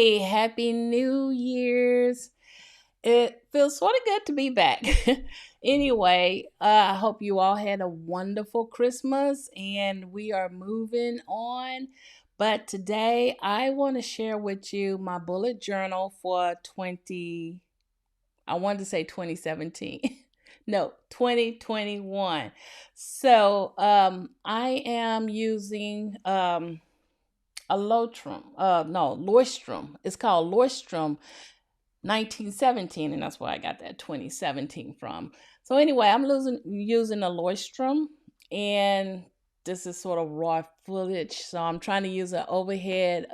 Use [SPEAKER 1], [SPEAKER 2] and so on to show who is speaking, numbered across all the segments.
[SPEAKER 1] Hey, happy New Year's. It feels sort of good to be back. Anyway, I hope you all had a wonderful Christmas and we are moving on. But today I want to share with you my bullet journal for 20, I wanted to say 2017. No, 2021. I am using a Lotrum, no, Lordstrom. It's called Lordstrom 1917, and that's where I got that 2017 from. So anyway, using a Lordstrom, and this is sort of raw footage. So I'm trying to use an overhead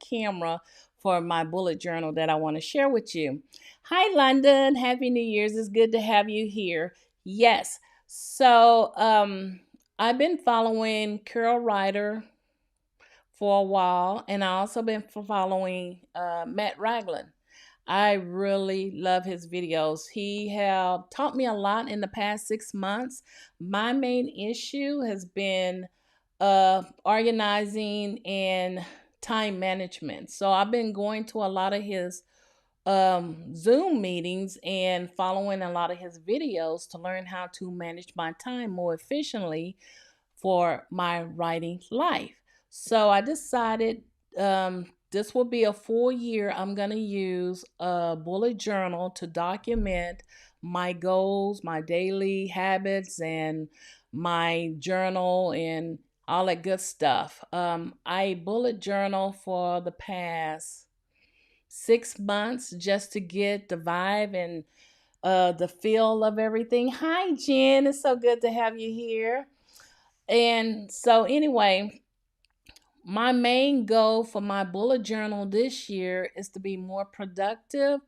[SPEAKER 1] camera for my bullet journal that I want to share with you. Hi, London. Happy New Year's. It's good to have you here. Yes. I've been following Carol Ryder for a while, and I also been following Matt Ragland. I really love his videos. He have taught me a lot in the past 6 months. My main issue has been organizing and time management. So I've been going to a lot of his Zoom meetings and following a lot of his videos to learn how to manage my time more efficiently for my writing life. So I decided this will be a full year. I'm going to use a bullet journal to document my goals, my daily habits, and my journal and all that good stuff. I bullet journal for the past 6 months just to get the vibe and the feel of everything. Hi, Jen. It's so good to have you here. And so, anyway, my main goal for my bullet journal this year is to be more productive,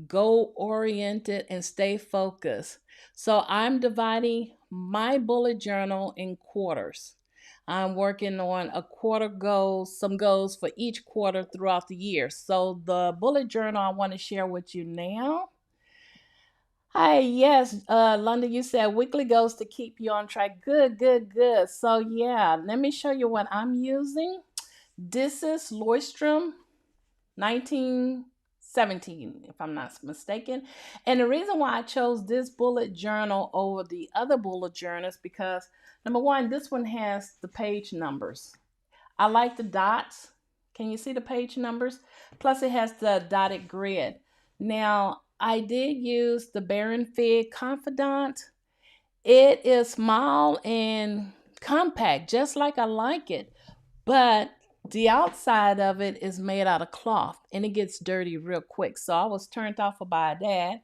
[SPEAKER 1] goal oriented, and stay focused. So, I'm dividing my bullet journal in quarters. I'm working on a quarter goals, some goals for each quarter throughout the year. So, the bullet journal I want to share with you now. Hi, yes, London, you said weekly goals to keep you on track. Good, good, good. So, yeah, let me show you what I'm using. This is Lordstrom 1917, if I'm not mistaken. And the reason why I chose this bullet journal over the other bullet journals because number one, this one has the page numbers. I like the dots. Can you see the page numbers? Plus, it has the dotted grid. Now, I did use the Baron Fig Confidant. It is small and compact, just like I like it. But the outside of it is made out of cloth and it gets dirty real quick. So I was turned off about that.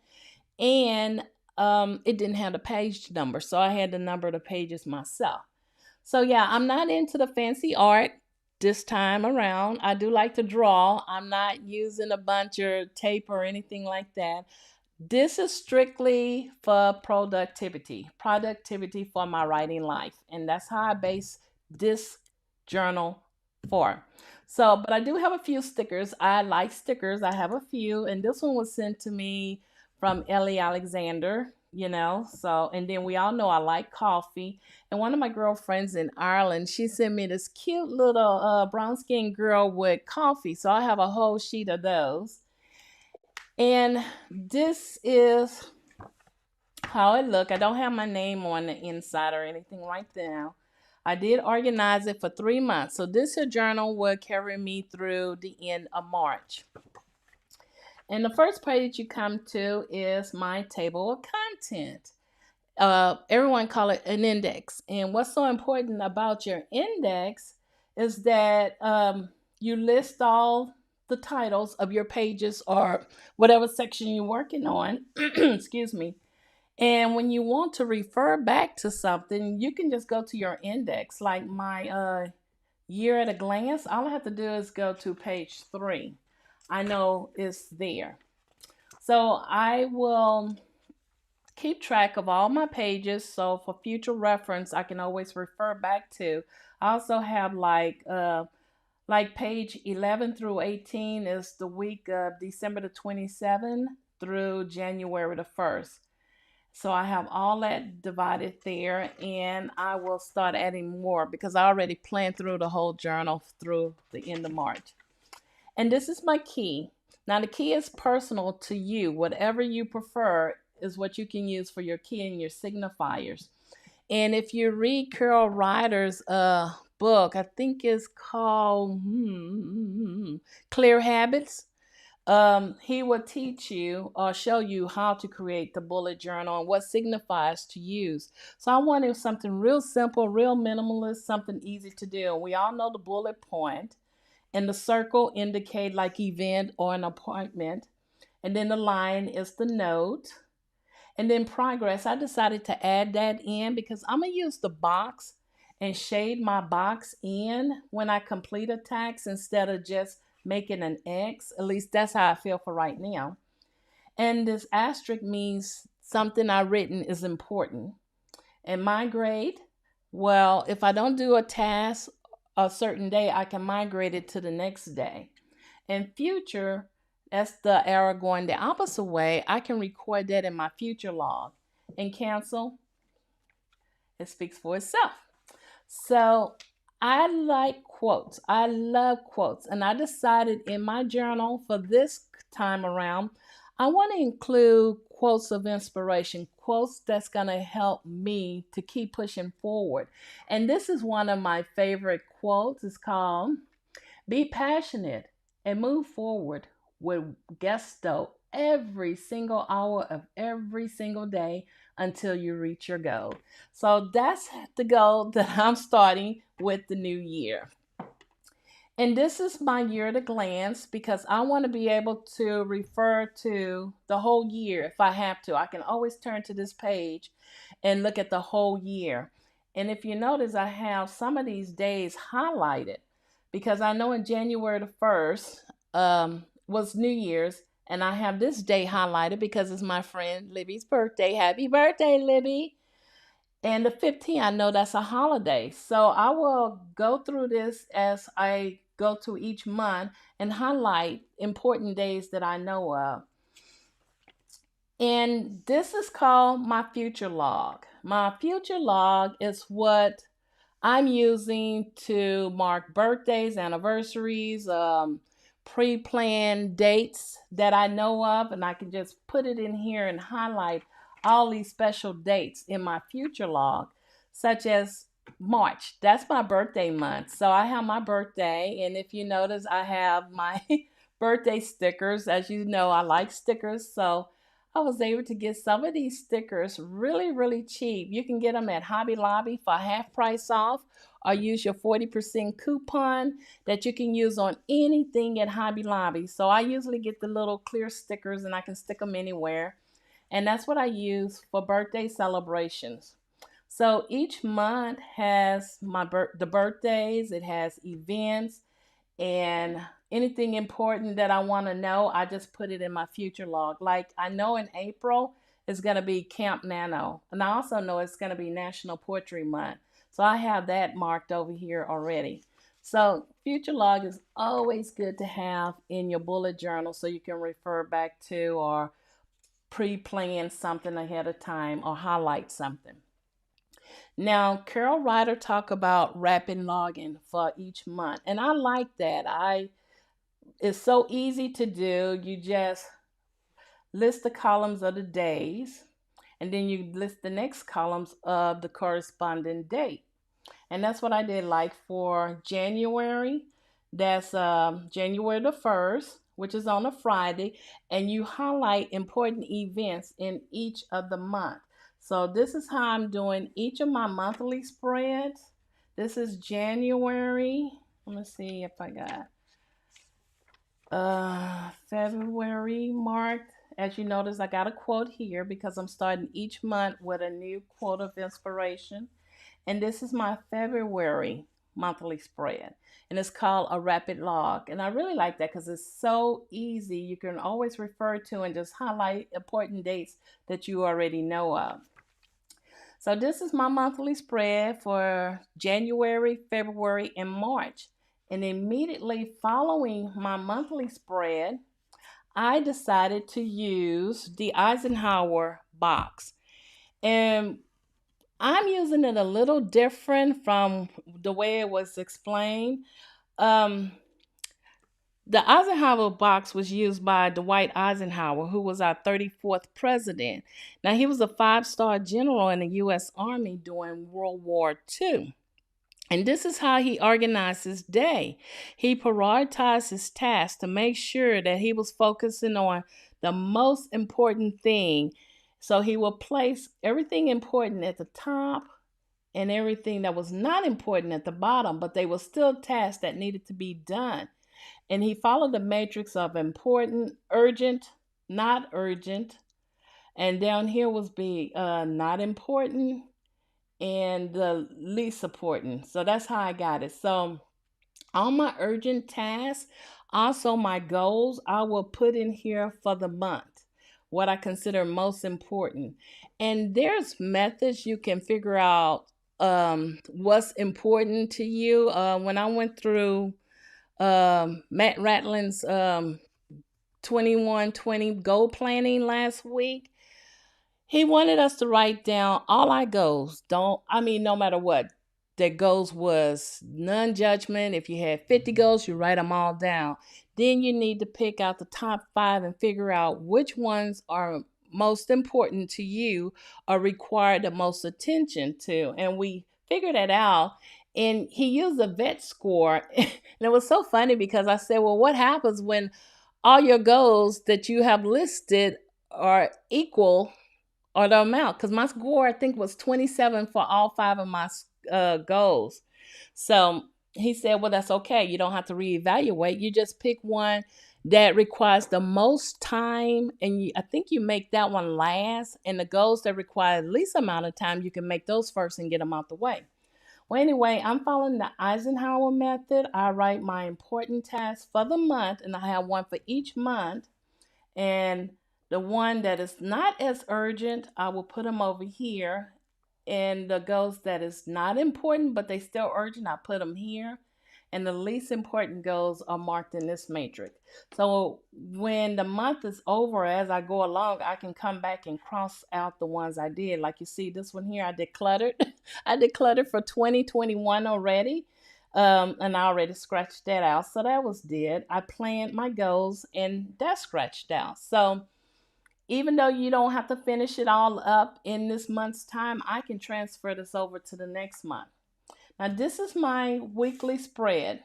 [SPEAKER 1] And it didn't have the page number. So I had to number the pages myself. So yeah, I'm not into the fancy art this time around. I do like to draw. I'm not using a bunch of tape or anything like that. This is strictly for productivity for my writing life. And that's how I base this journal for. So, but I do have a few stickers. I like stickers. I have a few. And this one was sent to me from Ellie Alexander, So, and then we all know I like coffee. And one of my girlfriends in Ireland, she sent me this cute little brown skinned girl with coffee. So I have a whole sheet of those. And this is how it look. I don't have my name on the inside or anything right now. I did organize it for 3 months. So this journal will carry me through the end of March. And the first page you come to is my table of content. Everyone call it an index. And what's so important about your index is that you list all the titles of your pages or whatever section you're working on. Excuse me. And when you want to refer back to something, you can just go to your index. Like my year at a glance, all I have to do is go to page 3. I know it's there. So I will keep track of all my pages. So for future reference, I can always refer back to. I also have like page 11 through 18 is the week of December the 27th through January the 1st. So I have all that divided there, and I will start adding more because I already planned through the whole journal through the end of March. And this is my key. Now, the key is personal to you. Whatever you prefer is what you can use for your key and your signifiers. And if you read Carol Ryder's book, I think it's called Clear Habits. He will teach you or show you how to create the bullet journal and what signifies to use. So I wanted something real simple, real minimalist, something easy to do. We all know the bullet point, and the circle indicate like event or an appointment, and then the line is the note, and then progress. I decided to add that in because I'm gonna use the box and shade my box in when I complete a task instead of just making an X. At least that's how I feel for right now. And this asterisk means something I written is important. And my grade, well, if I don't do a task a certain day, I can migrate it to the next day. In future, that's the arrow going the opposite way. I can record that in my future log and cancel. It speaks for itself. So I like quotes. I love quotes. And I decided in my journal for this time around, I want to include quotes of inspiration, quotes that's going to help me to keep pushing forward. And this is one of my favorite quotes. It's called Be Passionate and Move Forward with gusto every single hour of every single day until you reach your goal. So that's the goal that I'm starting with the new year. And this is my year at a glance because I want to be able to refer to the whole year if I have to. I can always turn to this page and look at the whole year. And if you notice, I have some of these days highlighted because I know in January the 1st was New Year's, and I have this day highlighted because it's my friend Libby's birthday. Happy birthday, Libby! And the 15th, I know that's a holiday. So I will go through this as I go to each month and highlight important days that I know of. And this is called my future log. My future log is what I'm using to mark birthdays, anniversaries, pre planned dates that I know of, and I can just put it in here and highlight all these special dates in my future log, such as March. That's my birthday month. So I have my birthday, and if you notice, I have my birthday stickers. As you know, I like stickers, so I was able to get some of these stickers really, really cheap. You can get them at Hobby Lobby for half price off, or use your 40% coupon that you can use on anything at Hobby Lobby. So I usually get the little clear stickers and I can stick them anywhere. And that's what I use for birthday celebrations. So each month has the birthdays, it has events, and anything important that I want to know, I just put it in my future log. Like I know in April it's going to be Camp Nano, and I also know it's going to be National Poetry Month. So I have that marked over here already. So future log is always good to have in your bullet journal so you can refer back to or pre-plan something ahead of time or highlight something. Now, Carol Ryder talk about rapid logging for each month, and I like that. It's so easy to do. You just list the columns of the days, and then you list the next columns of the corresponding date. And that's what I did. Like for January, that's January the 1st, which is on a Friday, and you highlight important events in each of the month. So this is how I'm doing each of my monthly spreads. This is January. Let me see if I got February marked. As you notice, I got a quote here because I'm starting each month with a new quote of inspiration. And this is my February monthly spread. And it's called a rapid log. And I really like that because it's so easy. You can always refer to and just highlight important dates that you already know of. So this is my monthly spread for January, February, and March. And immediately following my monthly spread, I decided to use the Eisenhower box. And I'm using it a little different from the way it was explained. Um, The Eisenhower box was used by Dwight Eisenhower, who was our 34th president. Now, he was a five-star general in the U.S. Army during World War II. And this is how he organized his day. He prioritized his tasks to make sure that he was focusing on the most important thing. So he will place everything important at the top and everything that was not important at the bottom, but they were still tasks that needed to be done. And he followed the matrix of important, urgent, not urgent. And down here was be not important and the least important. So that's how I got it. So all my urgent tasks, also my goals, I will put in here for the month, what I consider most important. And there's methods you can figure out what's important to you. When I went through Matt Ratlin's 2120 goal planning last week, he wanted us to write down all our goals. No matter what, their goals was non judgment. If you had 50 goals, you write them all down. Then you need to pick out the top five and figure out which ones are most important to you or require the most attention to. And we figured that out. And he used a vet score. And it was so funny because I said, well, what happens when all your goals that you have listed are equal or the amount? Because my score, I think, was 27 for all five of my goals. So he said, well, that's okay. You don't have to reevaluate. You just pick one that requires the most time. And I think you make that one last. And the goals that require the least amount of time, you can make those first and get them out the way. Well, anyway, I'm following the Eisenhower method. I write my important tasks for the month, and I have one for each month. And the one that is not as urgent, I will put them over here. And the goals that is not important, but they still urgent, I put them here. And the least important goals are marked in this matrix. So when the month is over, as I go along, I can come back and cross out the ones I did. Like you see this one here, I decluttered. I decluttered for 2021 already. And I already scratched that out. So that was did. I planned my goals and that scratched out. So even though you don't have to finish it all up in this month's time, I can transfer this over to the next month. Now, this is my weekly spread.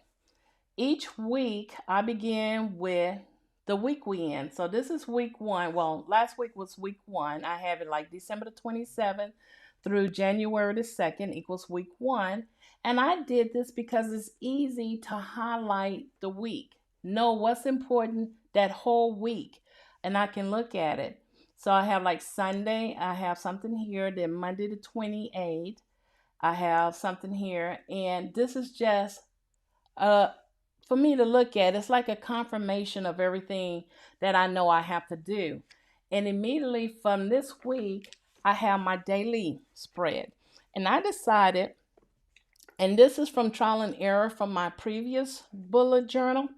[SPEAKER 1] Each week, I begin with the week we in. So this is week one. Well, last week was week one. I have it like December the 27th through January the 2nd equals week one. And I did this because it's easy to highlight the week, know what's important that whole week, and I can look at it. So I have like Sunday, I have something here, then Monday the 28th, I have something here, and this is just uh for me to look at. It's like a confirmation of everything that I know I have to do. And immediately from this week, I have my daily spread. And I decided, and this is from trial and error from my previous bullet journal,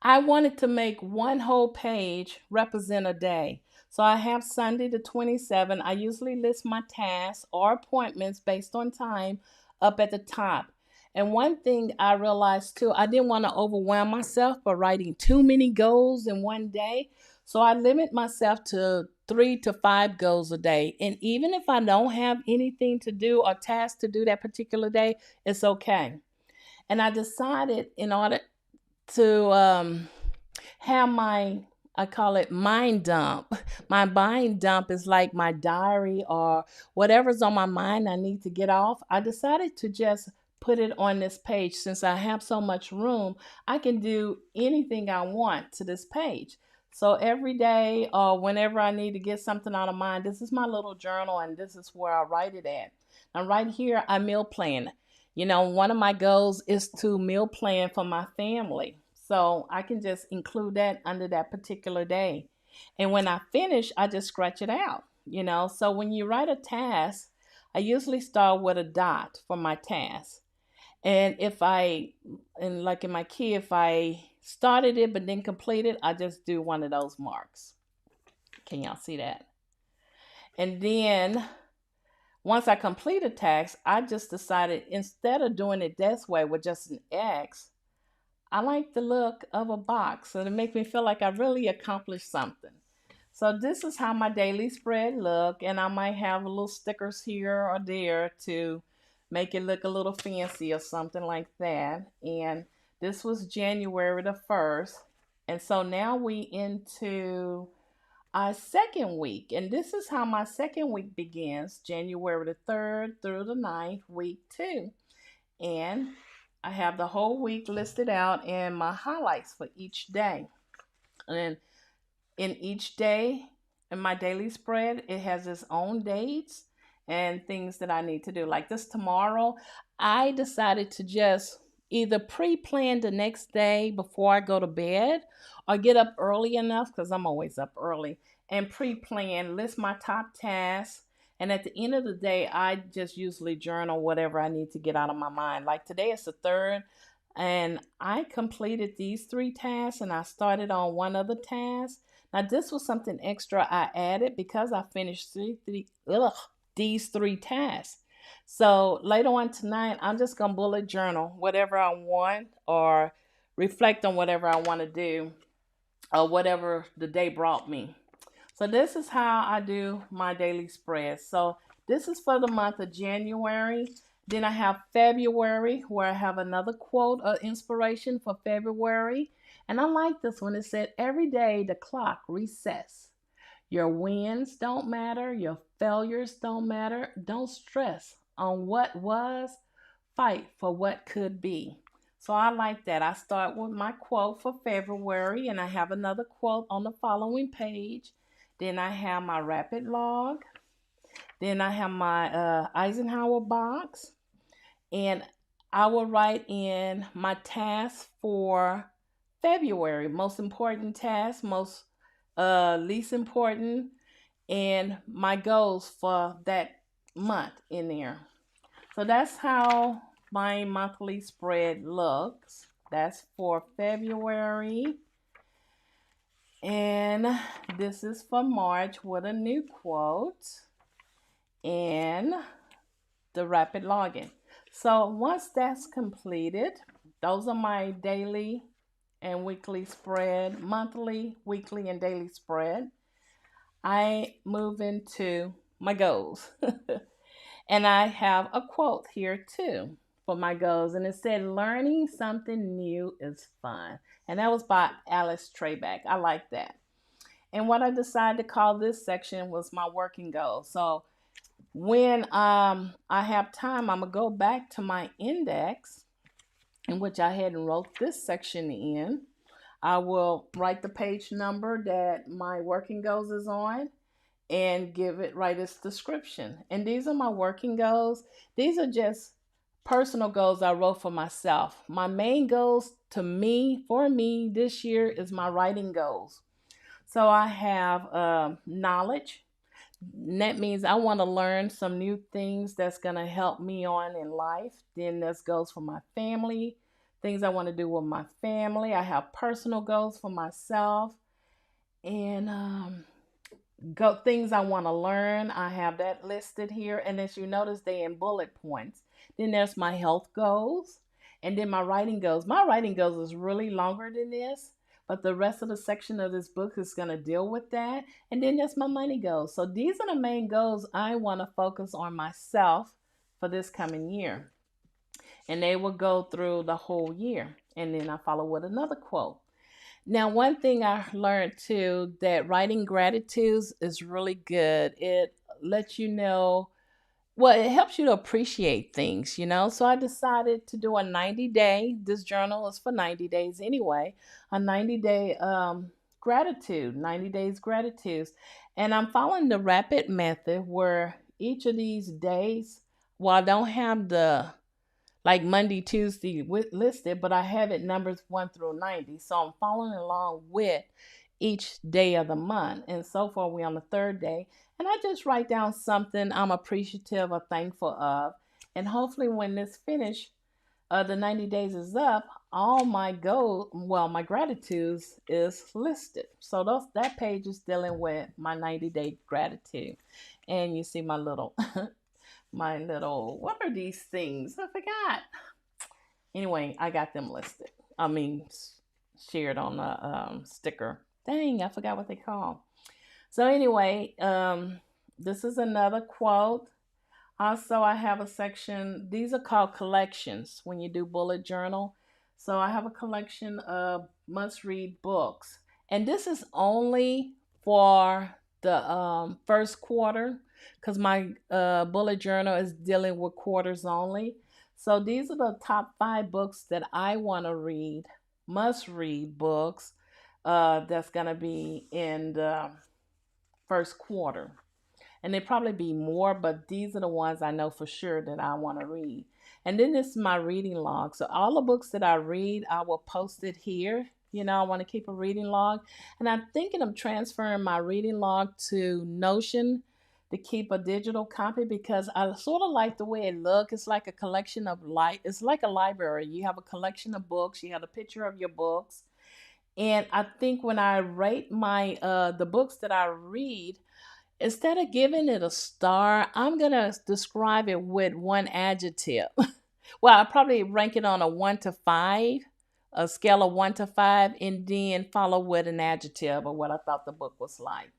[SPEAKER 1] I wanted to make one whole page represent a day. So I have Sunday the 27th. I usually list my tasks or appointments based on time up at the top. And one thing I realized too, I didn't want to overwhelm myself by writing too many goals in one day. So I limit myself to 3 to 5 goals a day. And even if I don't have anything to do or task to do that particular day, it's okay. And I decided in order to have my, I call it mind dump. My mind dump is like my diary or whatever's on my mind I need to get off. I decided to just put it on this page. Since I have so much room, I can do anything I want to this page. So every day or whenever I need to get something out of mind, this is my little journal and this is where I write it at. Now right here, I meal plan. One of my goals is to meal plan for my family. So I can just include that under that particular day. And when I finish, I just scratch it out. So when you write a task, I usually start with a dot for my task. And like in my key, if I started it but didn't complete it, I just do one of those marks. Can y'all see that? And then once I complete a task, I just decided instead of doing it this way with just an X, I like the look of a box, and it makes me feel like I really accomplished something. So this is how my daily spread look, and I might have a little stickers here or there to make it look a little fancy or something like that. And this was January the 1st. And so now we into our second week. And this is how my second week begins, January the 3rd through the 9th, week 2. And I have the whole week listed out and my highlights for each day. And in each day in my daily spread, it has its own dates and things that I need to do. Like this tomorrow, I decided to just either pre-plan the next day before I go to bed or get up early enough because I'm always up early and pre-plan, list my top tasks. And at the end of the day, I just usually journal whatever I need to get out of my mind. Like today is the third, and I completed these 3 tasks and I started on one other task. Now, this was something extra I added because I finished these 3 tasks. So later on tonight, I'm just going to bullet journal whatever I want or reflect on whatever I want to do or whatever the day brought me. So this is how I do my daily spread. So this is for the month of January. Then I have February, where I have another quote of inspiration for February. And I like this one. It said, every day the clock resets. Your wins don't matter. Your failures don't matter. Don't stress on what was. Fight for what could be. So I like that. I start with my quote for February, and I have another quote on the following page. Then I have my rapid log. Then I have my Eisenhower box. And I will write in my tasks for February, most important tasks, most least important, and my goals for that month in there. So that's how my monthly spread looks. That's for February. And this is for March with a new quote and the rapid login. So once that's completed, those are my daily and weekly spread, monthly, weekly, and daily spread. I move into my goals. And I have a quote here too for my goals. And it said, learning something new is fun. And that was by Alice Trebek. I like that. And what I decided to call this section was my working goals. So when I have time, I'm going to go back to my index in which I had wrote this section in. I will write the page number that my working goals is on and write its description. And these are my working goals. These are just personal goals I wrote for myself. My main goals for me this year is my writing goals. So I have knowledge. That means I want to learn some new things that's going to help me on in life. Then there's goals for my family, things I want to do with my family. I have personal goals for myself and things I want to learn. I have that listed here. And as you notice, they in bullet points. Then there's my health goals and then my writing goals. My writing goals is really longer than this, but the rest of the section of this book is going to deal with that. And then there's my money goals. So these are the main goals I want to focus on myself for this coming year. And they will go through the whole year. And then I follow with another quote. Now, one thing I learned too, that writing gratitudes is really good. It lets you know, well, it helps you to appreciate things, you know. So I decided to do a 90-day, this journal is for 90 days anyway, a 90-day gratitude, 90 days gratitudes. And I'm following the rapid method where each of these days, well, I don't have the like Monday, Tuesday listed, but I have it numbers 1 through 90. So I'm following along with each day of the month. And so far, we're on the third day. And I just write down something I'm appreciative or thankful of. And hopefully, when this finish, the 90 days is up, all my my gratitudes is listed. So that page is dealing with my 90-day gratitude. And you see my little what are these things? I forgot. Anyway, I got them listed. I mean, shared on a sticker. Dang, I forgot what they call. So anyway, this is another quote. Also, I have a section. These are called collections when you do bullet journal. So I have a collection of must-read books, and this is only for the first quarter because my bullet journal is dealing with quarters only. So these are the top 5 books that I want to read, must-read books. That's gonna be in the first quarter, and there probably be more, but these are the ones I know for sure that I want to read. And then this is my reading log. So all the books that I read, I will post it here. I want to keep a reading log, and I'm thinking of transferring my reading log to Notion to keep a digital copy because I sort of like the way it looks. It's like a collection of it's like a library. You have a collection of books. You have a picture of your books, and I think when I rate my the books that I read, instead of giving it a star, I'm going to describe it with one adjective. Well, I probably rank it on a 1 to 5, a scale of 1 to 5, and then follow with an adjective of what I thought the book was like.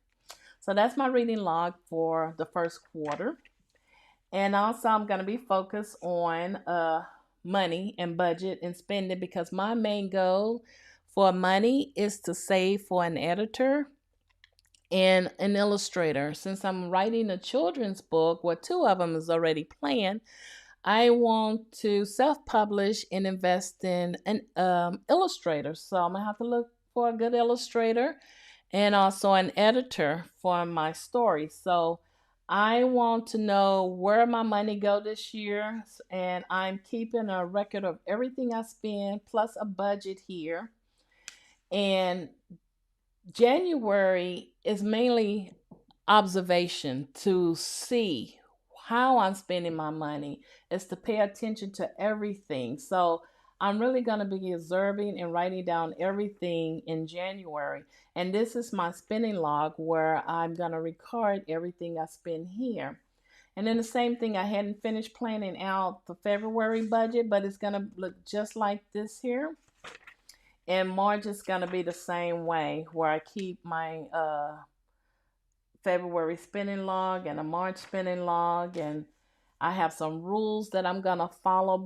[SPEAKER 1] So that's my reading log for the first quarter. And also, I'm going to be focused on money and budget and spending because my main goal for money is to save for an editor and an illustrator. Since I'm writing a children's book, well, 2 of them is already planned, I want to self-publish and invest in an illustrator. So I'm gonna have to look for a good illustrator and also an editor for my story. So I want to know where my money go this year, and I'm keeping a record of everything I spend plus a budget here. And January is mainly observation to see how I'm spending my money, is to pay attention to everything. So I'm really going to be observing and writing down everything in January. And this is my spending log where I'm going to record everything I spend here. And then the same thing, I hadn't finished planning out the February budget, but it's going to look just like this here. And March is going to be the same way, where I keep my February spending log and a March spending log, and I have some rules that I'm going to follow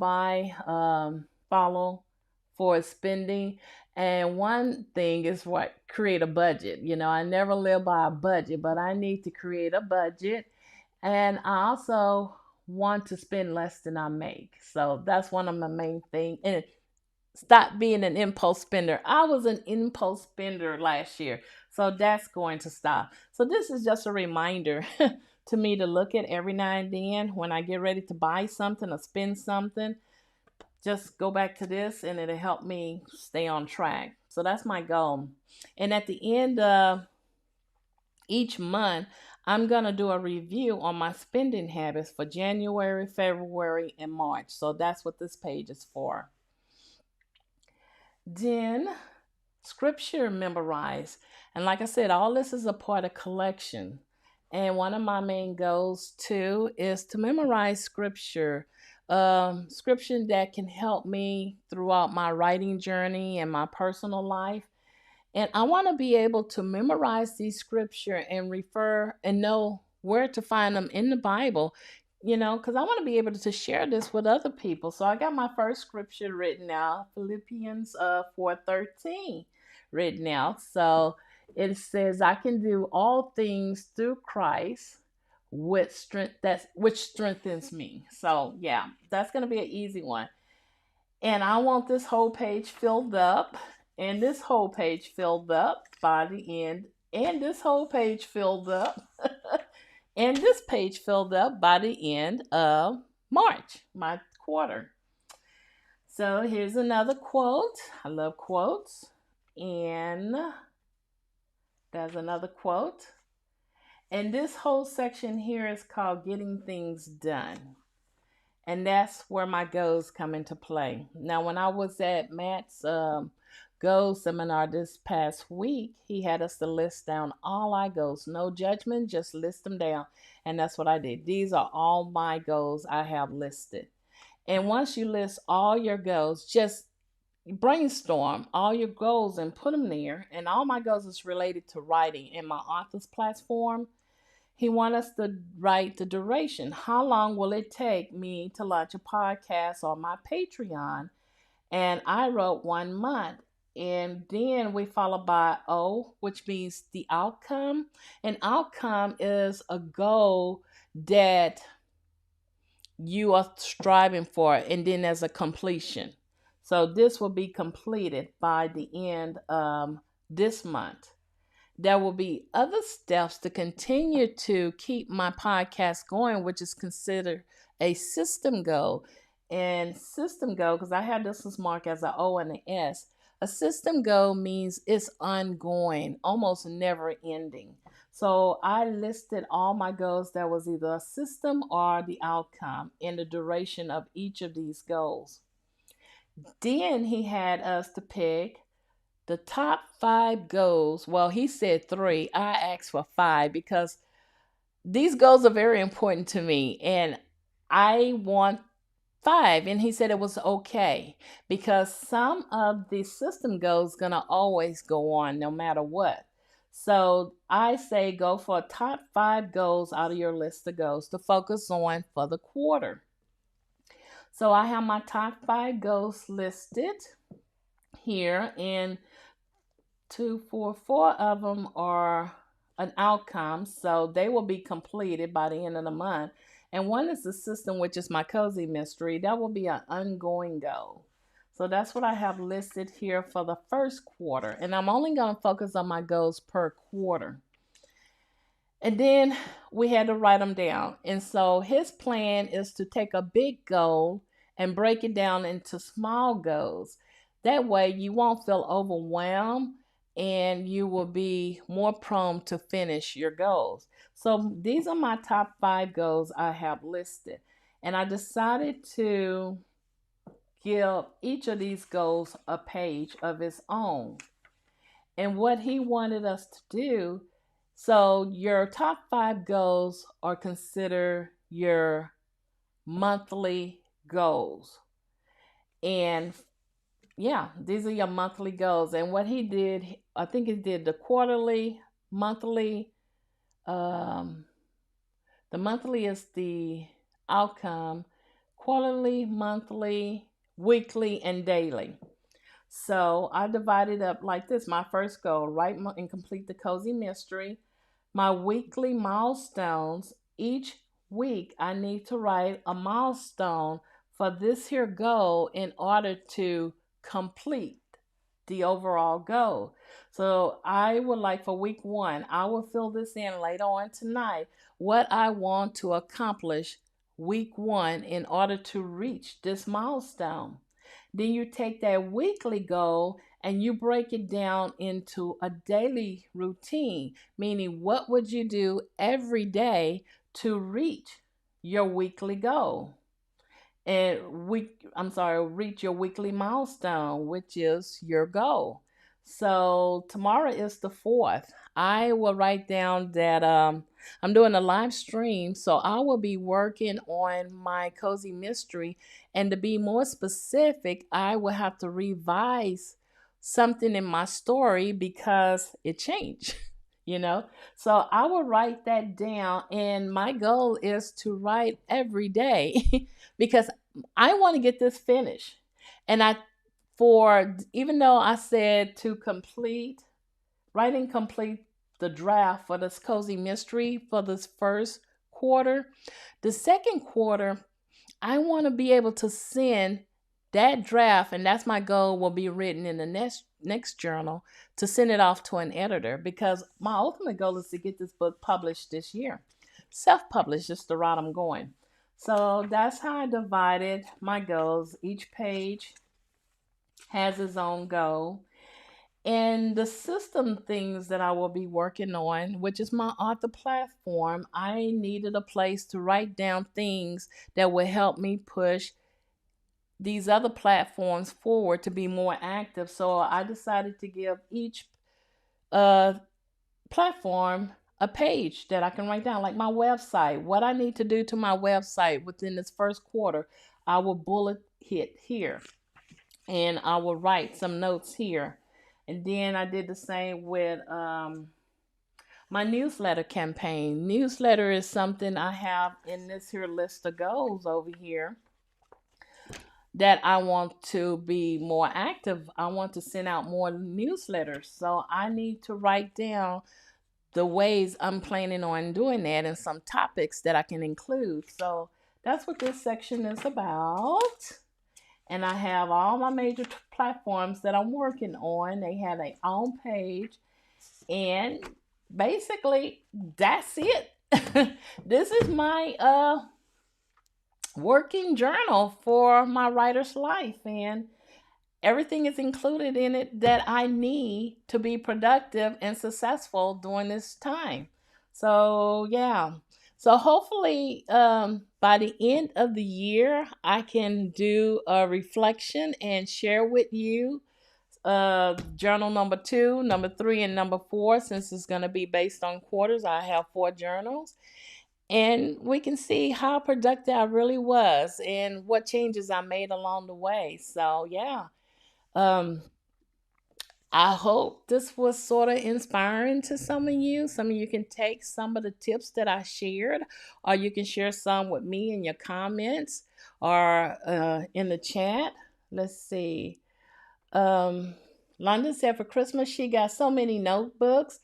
[SPEAKER 1] for spending. And one thing is what create a budget. I never live by a budget, but I need to create a budget, and I also want to spend less than I make. So that's one of my main things. And stop being an impulse spender. I was an impulse spender last year, so that's going to stop. So this is just a reminder to me to look at every now and then when I get ready to buy something or spend something. Just go back to this, and it'll help me stay on track. So that's my goal. And at the end of each month, I'm going to do a review on my spending habits for January, February, and March. So that's what this page is for. Then scripture memorized. And like I said, all this is a part of collection. And one of my main goals too is to memorize scripture. Scripture that can help me throughout my writing journey and my personal life. And I want to be able to memorize these scripture and refer and know where to find them in the Bible, because I want to be able to share this with other people. So I got my first scripture written out, Philippians 4:13 written out. So it says, I can do all things through Christ with strength which strengthens me. So yeah, that's gonna be an easy one. And I want this whole page filled up, and this whole page filled up by the end, and this whole page filled up, and this page filled up by the end of March, my quarter. So here's another quote. I love quotes. And there's another quote. And this whole section here is called Getting Things Done. And that's where my goals come into play. Now, when I was at Matt's goals seminar this past week, he had us to list down all our goals. No judgment, just list them down. And that's what I did. These are all my goals I have listed. And once you list all your goals, just brainstorm all your goals and put them there. And all my goals is related to writing in my author's platform. He wants us to write the duration. How long will it take me to launch a podcast on my Patreon? And I wrote 1 month. And then we followed by O, which means the outcome. An outcome is a goal that you are striving for, and then there's a completion. So this will be completed by the end this month. There will be other steps to continue to keep my podcast going, which is considered a system goal. And system goal, because I have this was marked as an O and an S. A system goal means it's ongoing, almost never ending. So I listed all my goals that was either a system or the outcome and the duration of each of these goals. Then he had us to pick the top 5 goals. Well, he said 3. I asked for 5 because these goals are very important to me and I want 5. And he said it was okay because some of the system goals gonna always go on no matter what. So I say go for top 5 goals out of your list of goals to focus on for the quarter. So I have my top 5 goals listed here, and 4 of them are an outcome, so they will be completed by the end of the month. And one is the system, which is my cozy mystery. That will be an ongoing goal. So that's what I have listed here for the first quarter. And I'm only going to focus on my goals per quarter. And then we had to write them down. And so his plan is to take a big goal and break it down into small goals. That way you won't feel overwhelmed and you will be more prone to finish your goals. So these are my top 5 goals I have listed. And I decided to give each of these goals a page of its own. And what he wanted us to do, so your top 5 goals are considered your monthly goals. And yeah, these are your monthly goals. And what he did, I think he did the quarterly, monthly. The monthly is the outcome, quarterly, monthly, weekly, and daily. So I divided up like this. My first goal, write and complete the cozy mystery. My weekly milestones. Each week I need to write a milestone for this here goal in order to complete the overall goal. So I would like for week 1, I will fill this in later on tonight, what I want to accomplish week 1 in order to reach this milestone. Then you take that weekly goal and you break it down into a daily routine, meaning what would you do every day to reach your weekly goal? And reach your weekly milestone, which is your goal. So tomorrow is the 4th. I will write down that I'm doing a live stream, so I will be working on my cozy mystery. And to be more specific, I will have to revise something in my story because it changed. So I will write that down, and my goal is to write every day because I want to get this finished. And even though I said to complete the draft for this cozy mystery for this first quarter, the second quarter, I want to be able to send that draft, and that's my goal, will be written in the next journal, to send it off to an editor, because my ultimate goal is to get this book published this year. Self-published is the route I'm going. So that's how I divided my goals. Each page has its own goal. And the system things that I will be working on, which is my author platform, I needed a place to write down things that would help me push these other platforms forward to be more active. So I decided to give each platform a page that I can write down, like my website, what I need to do to my website within this first quarter. I will bullet hit here. and I will write some notes here. And then I did the same with my newsletter campaign. Newsletter is something I have in this here list of goals over here that I want to be more active. I want to send out more newsletters. So I need to write down the ways I'm planning on doing that and some topics that I can include. So that's what this section is about. And I have all my major platforms that I'm working on. They have their own page. And basically, that's it. This is my working journal for my writer's life. And everything is included in it that I need to be productive and successful during this time. So, yeah. So, hopefully, by the end of the year, I can do a reflection and share with you journal number 2, number 3, and number 4. Since it's going to be based on quarters, I have 4 journals. And we can see how productive I really was and what changes I made along the way. So, yeah. Um, I hope this was sort of inspiring to some of you. Some of you can take some of the tips that I shared, or you can share some with me in your comments or in the chat. Let's see. Um, London said for Christmas she got so many notebooks.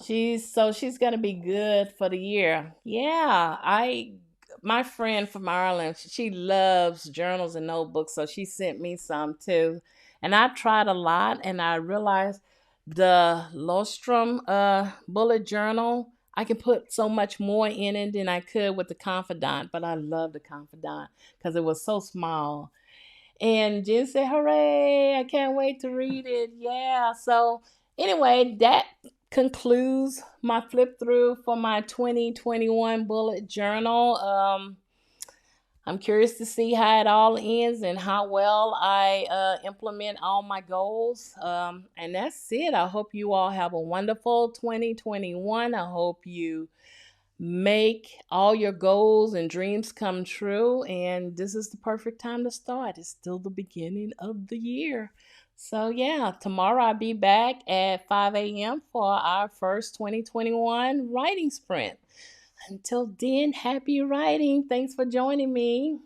[SPEAKER 1] She's gonna be good for the year. Yeah, I my friend from Ireland, she loves journals and notebooks, so she sent me some too. And I tried a lot, and I realized the Lostrom bullet journal, I can put so much more in it than I could with the Confidant, but I love the Confidant because it was so small. And Jen said, "Hooray! I can't wait to read it." Yeah. So anyway, that concludes my flip through for my 2021 bullet journal. I'm curious to see how it all ends and how well I implement all my goals. And that's it. I hope you all have a wonderful 2021. I hope you make all your goals and dreams come true. And this is the perfect time to start. It's still the beginning of the year. So, yeah, tomorrow I'll be back at 5 a.m. for our first 2021 writing sprint. Until then, happy writing. Thanks for joining me.